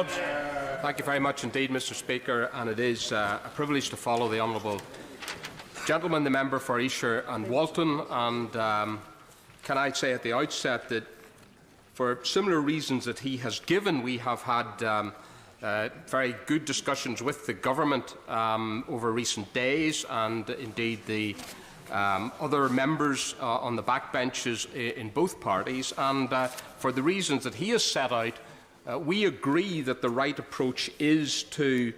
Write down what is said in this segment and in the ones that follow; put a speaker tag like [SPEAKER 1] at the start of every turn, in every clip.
[SPEAKER 1] Dodds.
[SPEAKER 2] Thank you very much indeed, Mr. Speaker, and it is a privilege to follow the honourable gentleman, the member for Esher and Walton. And can I say at the outset that for similar reasons that he has given, we have had very good discussions with the government over recent days, and indeed the other members on the backbenches in both parties. And for the reasons that he has set out, we agree that the right approach is to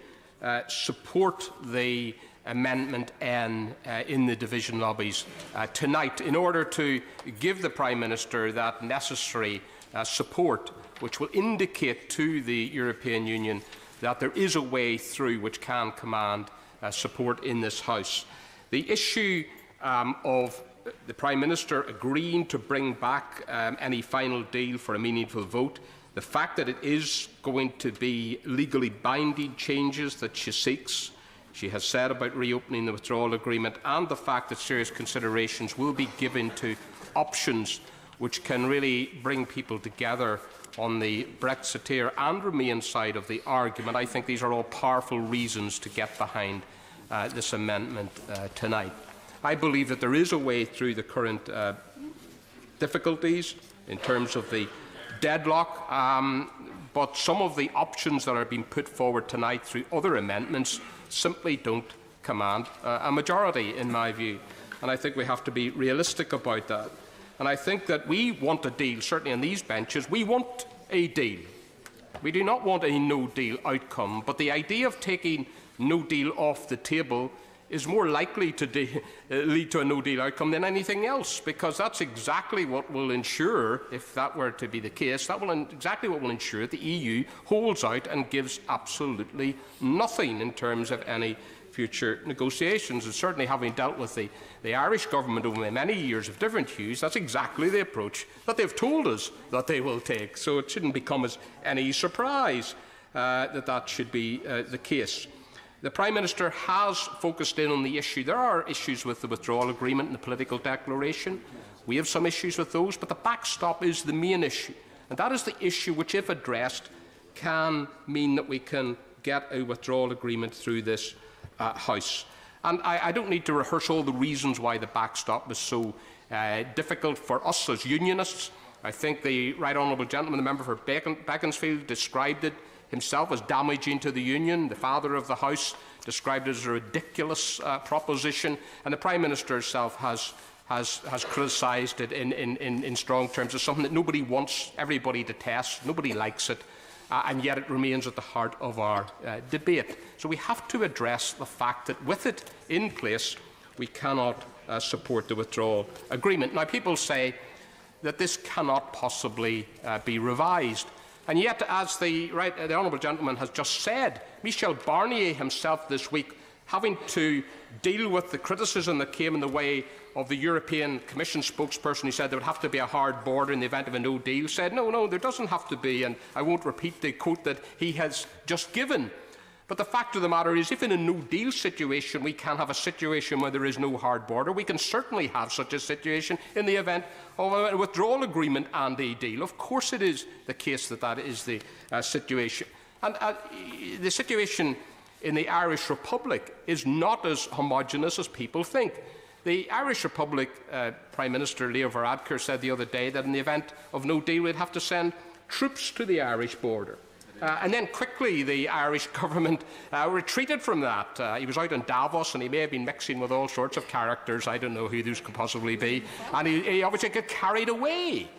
[SPEAKER 2] support the Amendment N in the division lobbies tonight, in order to give the Prime Minister that necessary support which will indicate to the European Union that there is a way through which can command support in this House. The issue of the Prime Minister agreeing to bring back any final deal for a meaningful vote, the fact that it is going to be legally binding changes that she seeks, she has said about reopening the withdrawal agreement, and the fact that serious considerations will be given to options which can really bring people together on the Brexiteer and Remain side of the argument. I think these are all powerful reasons to get behind this amendment tonight. I believe that there is a way through the current difficulties in terms of the deadlock, but some of the options that are being put forward tonight through other amendments simply don't command a majority, in my view. And I think we have to be realistic about that. And I think that we want a deal, certainly on these benches. We want a deal. We do not want a no-deal outcome. But the idea of taking no deal off the table is more likely to lead to a no-deal outcome than anything else, because that's exactly what will ensure, if that were to be the case, that will exactly what will ensure that the EU holds out and gives absolutely nothing in terms of any future negotiations. And certainly, having dealt with the Irish government over many years of different hues, that's exactly the approach that they've told us that they will take. So it shouldn't become as any surprise that should be the case. The Prime Minister has focused in on the issue. There are issues with the withdrawal agreement and the political declaration. We have some issues with those, but the backstop is the main issue. And that is the issue which, if addressed, can mean that we can get a withdrawal agreement through this House. And I don't need to rehearse all the reasons why the backstop was so difficult for us as unionists. I think the Right Honourable Gentleman, the member for Beaconsfield, described it himself as damaging to the Union. The Father of the House described it as a ridiculous proposition, and the Prime Minister herself has criticised it in strong terms as something that nobody wants, everybody detests, nobody likes it, and yet it remains at the heart of our debate. So we have to address the fact that with it in place, we cannot support the withdrawal agreement. Now, people say that this cannot possibly be revised. And yet, as the Honourable Gentleman has just said, Michel Barnier himself this week, having to deal with the criticism that came in the way of the European Commission spokesperson who said there would have to be a hard border in the event of a no deal, said, no, there doesn't have to be, and I won't repeat the quote that he has just given. But the fact of the matter is, if in a no-deal situation we can have a situation where there is no hard border, we can certainly have such a situation in the event of a withdrawal agreement and a deal. Of course it is the case that that is the situation. And the situation in the Irish Republic is not as homogenous as people think. The Irish Republic Prime Minister Leo Varadkar said the other day that in the event of no deal we'd have to send troops to the Irish border. And then quickly the Irish government retreated from that. He was out in Davos and he may have been mixing with all sorts of characters. I don't know who those could possibly be. And he obviously got carried away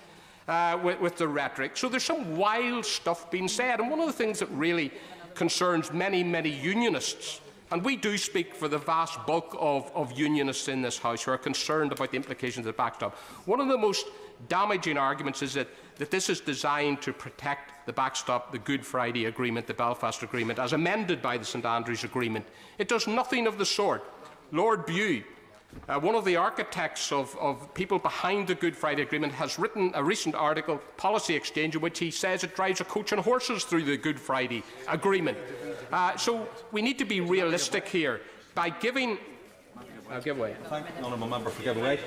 [SPEAKER 2] with the rhetoric. So there's some wild stuff being said. And one of the things that really concerns many, many unionists, and we do speak for the vast bulk of unionists in this House who are concerned about the implications of the backstop, one of the most damaging arguments is that this is designed to protect the backstop, the Good Friday Agreement, the Belfast Agreement, as amended by the St Andrews Agreement. It does nothing of the sort. Lord Bew, one of the architects of people behind the Good Friday Agreement, has written a recent article, Policy Exchange, in which he says it drives a coach and horses through the Good Friday Agreement. So we need to be realistic here. By giving give way.
[SPEAKER 1] Thank the honourable member for giving way.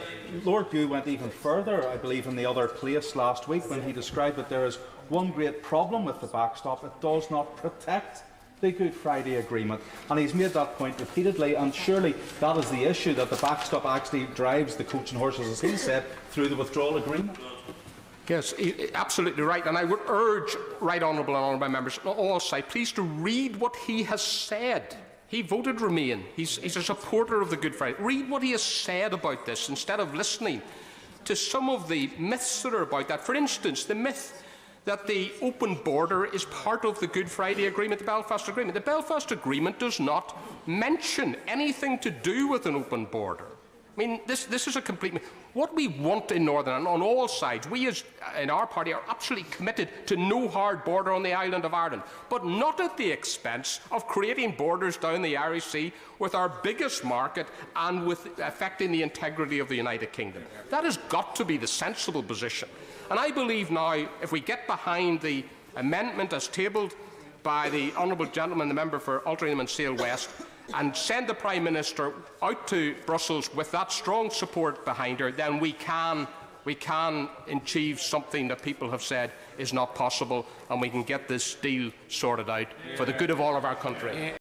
[SPEAKER 1] Lord Bew went even further, I believe, in the other place last week when he described that there is one great problem with the backstop: it does not protect the Good Friday Agreement. And he's made that point repeatedly, and surely that is the issue, that the backstop actually drives the coach and horses, as he said, through the withdrawal agreement.
[SPEAKER 2] Yes, absolutely right. And I would urge right honourable and honourable members on all sides, please, to read what he has said. He voted Remain. He's a supporter of the Good Friday. Read what he has said about this instead of listening to some of the myths that are about that. For instance, the myth that the open border is part of the Good Friday Agreement, the Belfast Agreement. The Belfast Agreement does not mention anything to do with an open border. I mean, this is a complete... What we want in Northern Ireland, on all sides, we as in our party are absolutely committed to no hard border on the island of Ireland, but not at the expense of creating borders down the Irish Sea with our biggest market and with affecting the integrity of the United Kingdom. That has got to be the sensible position. And I believe now, if we get behind the amendment as tabled by the honourable gentleman, the member for Altrincham and Sale West, and send the Prime Minister out to Brussels with that strong support behind her, then we can achieve something that people have said is not possible, and we can get this deal sorted out for the good of all of our country.